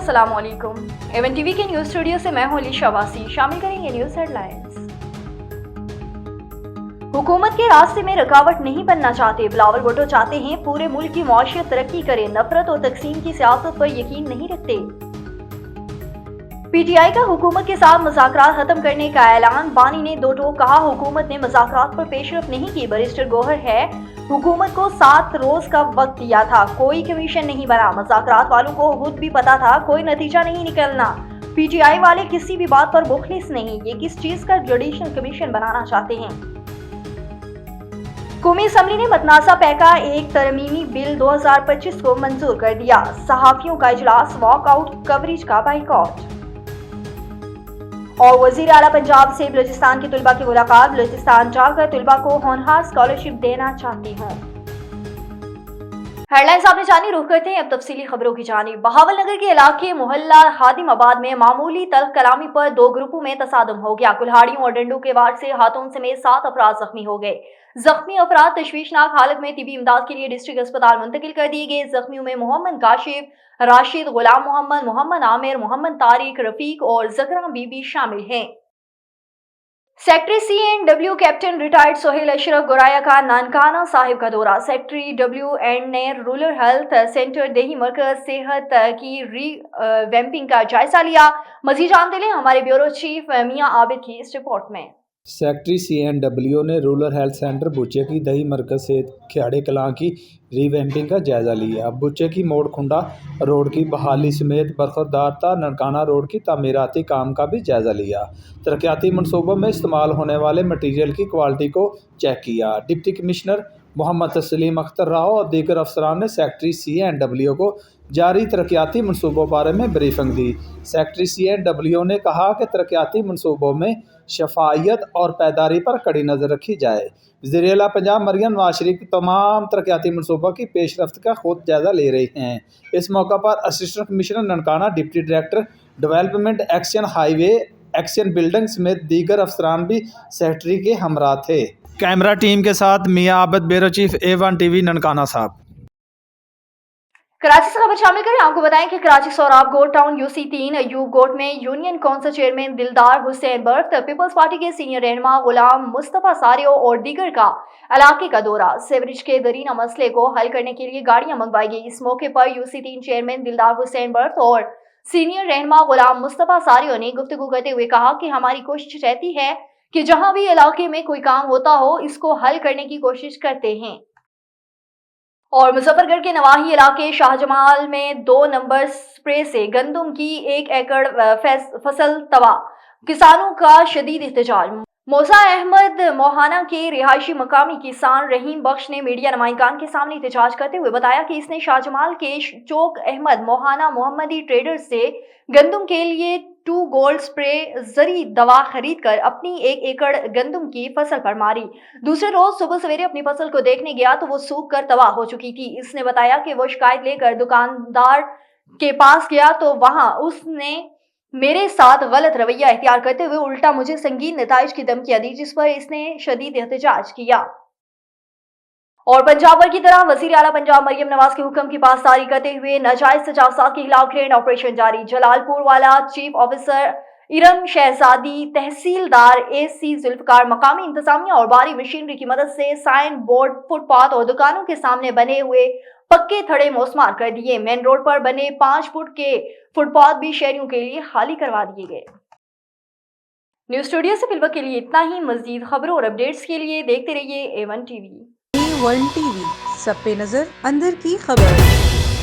अस्सलाम वालेकुम। Avon TV के न्यूज स्टूडियो से मैं हूं अलीशा वासी। शामिल करेंगे न्यूज हेडलाइंस। हुकूमत के रास्ते में रुकावट नहीं बनना चाहते। बिलावल भुट्टो चाहते हैं पूरे मुल्क की मौशियत तरक्की करे, नफरत और तकसीम की सियासत पर यकीन नहीं रखते। पीटीआई का हुकूमत के साथ मुज़ाकरात खत्म करने का ऐलान। बानी ने दो टोक कहा, हुकूमत ने मुज़ाकरात पर पेशरफ नहीं की। बैरिस्टर गौहर है, हुकूमत को 7 रोज का वक्त दिया था, कोई कमीशन नहीं बना। मुज़ाकरात वालों को खुद भी पता था कोई नतीजा नहीं निकलना। पीटीआई वाले किसी भी बात पर मुखलिस नहीं, ये किस चीज का जुडिशल कमीशन बनाना चाहते हैं। कौमी असम्बली ने मतनासा पैका एक तरमीमी बिल 2025 को मंजूर कर दिया। सहाफियों का इजलास, वॉकआउट कवरेज का बाइकआउट। और वजीर आला पंजाब से बलूचिस्तान के तुलबा की मुलाकात। बलूचिस्तान जाकर तुलबा को होनहार स्कॉलरशिप देना चाहती हूँ। हेडलाइंस आपने जानी, रुख करते हैं अब तफसीली खबरों की जानिब। बहावल नगर के इलाके मोहल्ला हादिमाबाद में मामूली तल्ख कलामी पर 2 ग्रुपों में तसादम हो गया। कुल्हाड़ियों और डंडों के वार से हाथों समेत 7 अफराद जख्मी हो गए। जख्मी अफराद तशवीशनाक हालत में तिबी इमदाद के लिए डिस्ट्रिक्ट अस्पताल मुंतकिल कर दिए गए। जख्मियों में मोहम्मद काशिफ, राशिद, गुलाम मोहम्मद, मोहम्मद आमिर, मोहम्मद तारिक, रफीक और जकरा बीबी शामिल हैं। Secretary CNW captain retired Sohail Ashraf Goraya का नानकाना साहिब का दौरा। सेक्रेटरी WN ने रूरल हेल्थ सेंटर देही मरकज सेहत की रीवैम्पिंग का जायजा लिया। मजीद जानते हैं हमारे ब्यूरो चीफ मियां आबिद की इस रिपोर्ट में। सेक्रेटरी CNW ने रूरल हेल्थ सेंटर बुच्चे की दही मरकज से खियाड़े कलां की रीवैम्पिंग का जायज़ा लिया। बुच्चे की मोड़ खुंडा रोड की बहाली समेत बरखदारता ननकाना रोड की तामीराती काम का भी जायज़ा लिया। तरक्याती मनसूबों में इस्तेमाल होने वाले मटीरियल की क्वालिटी को चेक किया। डिप्टी कमिश्नर मोहम्मद तस्लीम अख्तर राव और दीगर अफसरान ने सेक्रेटरी CNW को जारी तरक्याती मनसूबों बारे में ब्रीफिंग दी। सेक्रेटरी CNW ने कहा कि तरक्याती मनसूबों में शफायत और पैदारी पर कड़ी नज़र रखी जाए। वज़ीर आला पंजाब मरियम नवाज शरीफ की तमाम तरक्याती मनसूबों की पेशरफ्त का खुद जायज़ा ले रही हैं। इस मौका पर assistant commissioner Nankana, deputy director development action, highway action building समेत दीगर अफसरान भी सेक्रेटरी के हमरा थे। कैमरा टीम के साथ Mian Abid, bureau chief A1 TV Nankana Sahib. Karachi से खबर शामिल करें। आपको बताएं कि कराची सोराब गोट टाउन UC3 अयूब गोट में यूनियन काउंसिल चेयरमैन दिलदार हुसैन बर्फ, पीपल्स पार्टी के सीनियर रहनुमा गुलाम मुस्तफा सारियो और दीगर का इलाके का दौरा। सेवरेज के दरीना मसले को हल करने के लिए गाड़ियां मंगवाई गई। इस मौके पर UC3 चेयरमैन दिलदार हुसैन बर्फ और सीनियर रहनुमा गुलाम मुस्तफा सारियो ने गुफ्तगू करते हुए कहा कि हमारी कोशिश रहती है कि जहां भी इलाके में कोई काम होता हो इसको हल करने की कोशिश करते हैं। और मुजफ्फरगढ़ के नवाही इलाके शाहजमाल में 2 नंबर स्प्रे से गंदम की 1 एकड़ फसल तबाह। किसानों का शदीद एहतजाज। मौसा अहमद मोहाना के रिहायशी मकामी किसान रहीम बख्श ने मीडिया नुमाइंदान के सामने एहतजाज करते हुए बताया कि इसने शाहजमाल के चौक अहमद मोहाना मोहम्मदी ट्रेडर से गंदम के लिए 2 गोल्ड स्प्रे जरी दवा खरीद कर अपनी 1 एकड़ गंदम की फसल पर मारी। दूसरे रोज सुबह सवेरे अपनी फसल को देखने गया तो वो सूख कर तबाह हो चुकी थी। इसने बताया कि वो शिकायत लेकर दुकानदार के पास गया तो वहां उसने मेरे साथ गलत रवैया इख्तियार करते हुए उल्टा मुझे संगीन नताइज की धमकियां दी, जिस पर इसने शदीद एहतजाज किया। और पंजाब भर की तरह वजीर आला पंजाब मरियम नवाज के हुक्म की पासदारी करते हुए नाजायज तजावुज़ात के खिलाफ ग्रैंड ऑपरेशन जारी। जलालपुर वाला चीफ ऑफिसर इरम शहजादी, तहसीलदार AC जुल्फकार, मकामी इंतजामिया और बारी मशीनरी की मदद से साइन बोर्ड, फुटपाथ और दुकानों के सामने बने हुए पक्के थड़े मौसमार कर दिए। मेन रोड पर बने 5 फुट के फुटपाथ भी शहरियों के लिए खाली करवा दिए गए। न्यूज स्टूडियो से फिलहाल के लिए इतना ही। मजीद खबरों और अपडेट्स के लिए देखते रहिए A1 TV। A1 TV, सब पे नजर, अंदर की खबर।